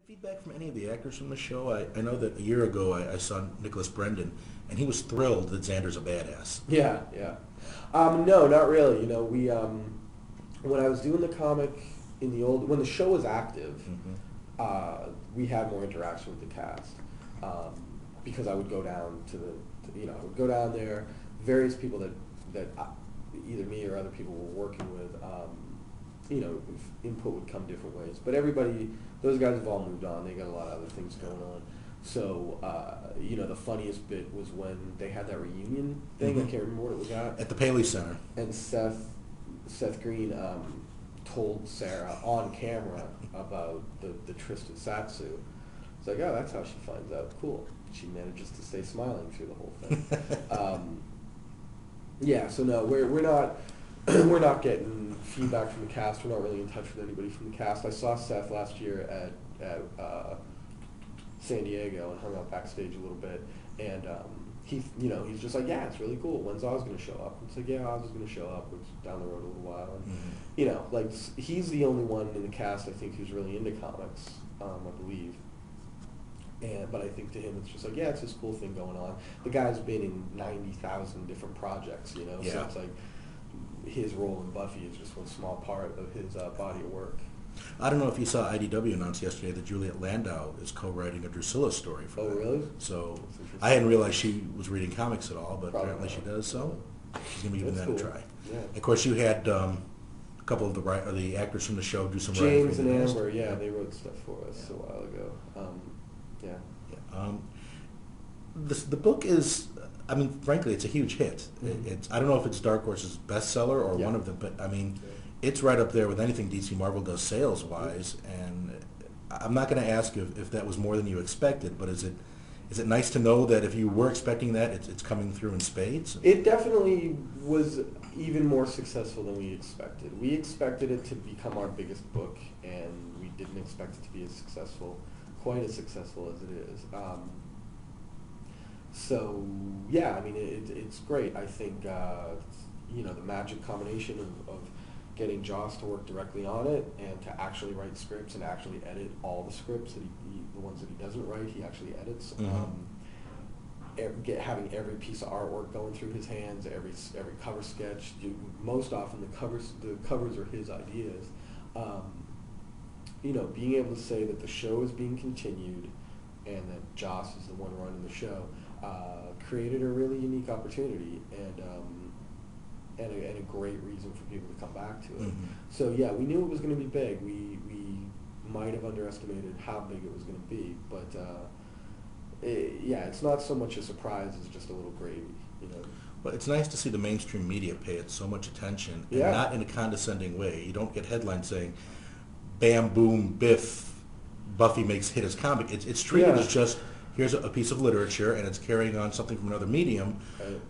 Feedback from any of the actors from the show? I know that a year ago I saw Nicholas Brendan, and he was thrilled that Xander's a badass. Yeah, yeah. No, not really. You know, we when I was doing the comic when the show was active, we had more interaction with the cast because I would go down I would go down there. Various people that either me or other people were working with, input would come different ways. But those guys have all moved on. They got a lot of other things going on. So, the funniest bit was when they had that reunion thing. I can't remember what it was At the Paley Center. And Seth Green told Sarah on camera about the Tristan Satsu. It's like, oh, that's how she finds out. Cool. She manages to stay smiling through the whole thing. Yeah, so no, we're not we're not getting feedback from the cast. We're not really in touch with anybody from the cast. I saw Seth last year at San Diego and hung out backstage a little bit, and he's just like, yeah, it's really cool. When's Oz going to show up? It's like, yeah, Oz is going to show up. It's down the road a little while. And, he's the only one in the cast I think who's really into comics, I believe. But I think to him it's just like, yeah, it's this cool thing going on. The guy's been in 90,000 different projects, so it's like his role in Buffy is just one small part of his body of work. I don't know if you saw IDW announce yesterday that Juliet Landau is co-writing a Drusilla story for them. Oh, really? So I hadn't realized she was reading comics at all, but Probably apparently she does. So she's going to be giving That's that cool. a try. Yeah. Of course, you had a couple of the actors from the show do some writing. James and Amber, yeah, they wrote stuff for us a while ago. The book is, I mean, frankly, it's a huge hit. I don't know if it's Dark Horse's bestseller or one of them, but I mean, it's right up there with anything DC Marvel does sales-wise. And I'm not going to ask if that was more than you expected, but is it nice to know that if you were expecting that, it's coming through in spades? It definitely was even more successful than we expected. We expected it to become our biggest book, and we didn't expect it to be quite as successful as it is. So yeah, I mean, it's great. I think the magic combination of getting Joss to work directly on it and to actually write scripts and actually edit all the scripts that the ones that he doesn't write, he actually edits. Having every piece of artwork going through his hands, every cover sketch. Most often the covers are his ideas. Being able to say that the show is being continued and that Joss is the one running the show created a really unique opportunity and a great reason for people to come back to it. So yeah, we knew it was going to be big. We might have underestimated how big it was going to be, but it's not so much a surprise as just a little gravy. But it's nice to see the mainstream media pay it so much attention, and Yeah. not in a condescending way. You don't get headlines saying, "Bam, boom, biff, Buffy makes hit as comic." It's treated as just, here's a piece of literature, and it's carrying on something from another medium,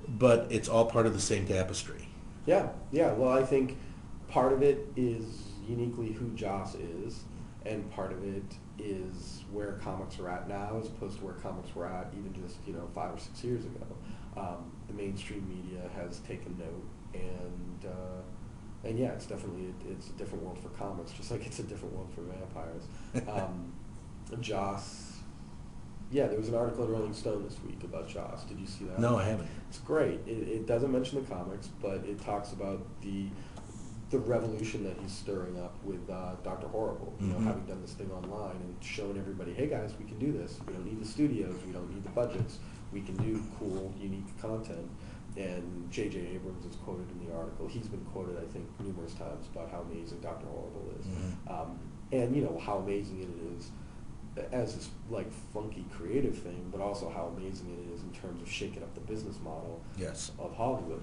but it's all part of the same tapestry. Yeah. Well, I think part of it is uniquely who Joss is, and part of it is where comics are at now as opposed to where comics were at even just 5 or 6 years ago. The mainstream media has taken note, and yeah, it's definitely it's a different world for comics, just like it's a different world for vampires. Joss. Yeah, there was an article in Rolling Stone this week about Joss. Did you see that? No, I haven't. It's great. It doesn't mention the comics, but it talks about the revolution that he's stirring up with Dr. Horrible. Having done this thing online and showing everybody, hey guys, we can do this. We don't need the studios. We don't need the budgets. We can do cool, unique content. And J.J. Abrams is quoted in the article. He's been quoted, I think, numerous times about how amazing Dr. Horrible is, and how amazing it is as this funky creative thing, but also how amazing it is in terms of shaking up the business model of Hollywood.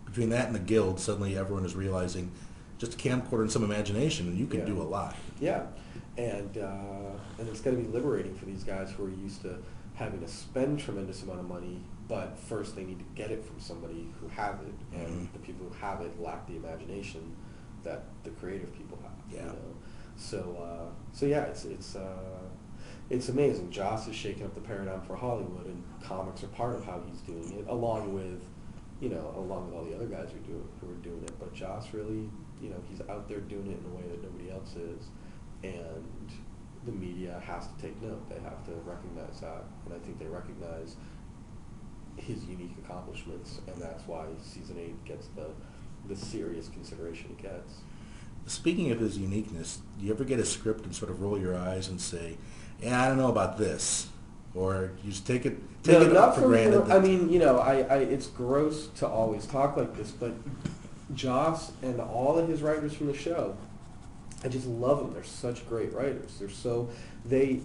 Between that and the Guild, suddenly everyone is realizing just a camcorder and some imagination, and you can do a lot. Yeah, and it's going to be liberating for these guys who are used to having to spend tremendous amount of money, but first they need to get it from somebody who has it, and the people who have it lack the imagination that the creative people have. Yeah. So yeah, it's amazing. Joss is shaking up the paradigm for Hollywood, and comics are part of how he's doing it, along with all the other guys who are doing it. But Joss really, he's out there doing it in a way that nobody else is, and the media has to take note. They have to recognize that, and I think they recognize his unique accomplishments, and that's why season 8 gets the serious consideration it gets. Speaking of his uniqueness, do you ever get a script and sort of roll your eyes and say, "Yeah, I don't know about this," or you just take it Not for granted? I mean, you know, I it's gross to always talk like this, but Joss and all of his writers from the show, I just love them. They're such great writers. They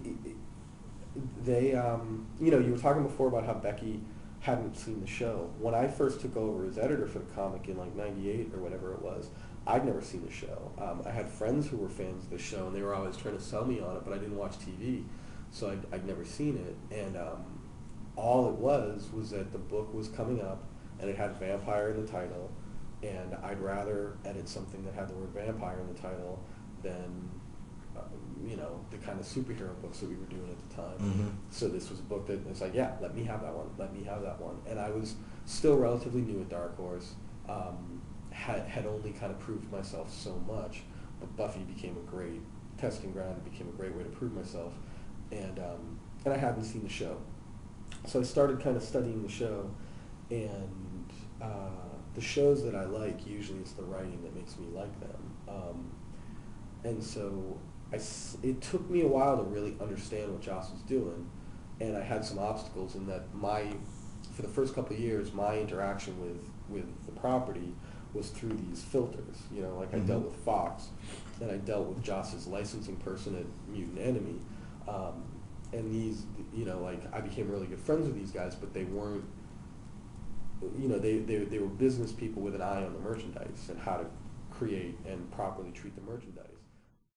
you know, you were talking before about how Becky hadn't seen the show. When I first took over as editor for the comic in like '98 or whatever it was, I'd never seen the show. I had friends who were fans of the show, and they were always trying to sell me on it, but I didn't watch TV, so I'd never seen it. And all it was that the book was coming up, and it had vampire in the title, and I'd rather edit something that had the word vampire in the title than you know, the kind of superhero books that we were doing at the time. Mm-hmm. So this was a book that it's like, yeah, let me have that one, let me have that one. And I was still relatively new at Dark Horse, had only kind of proved myself so much, but Buffy became a great testing ground. It became a great way to prove myself, and I hadn't seen the show, so I started kind of studying the show, and the shows that I like, usually it's the writing that makes me like them, and so it took me a while to really understand what Joss was doing, and I had some obstacles in that for the first couple of years, my interaction with the property was through these filters. You know, like I dealt with Fox, and I dealt with Joss's licensing person at Mutant Enemy, and these, you know, like I became really good friends with these guys, but they weren't, you know, they were business people with an eye on the merchandise and how to create and properly treat the merchandise.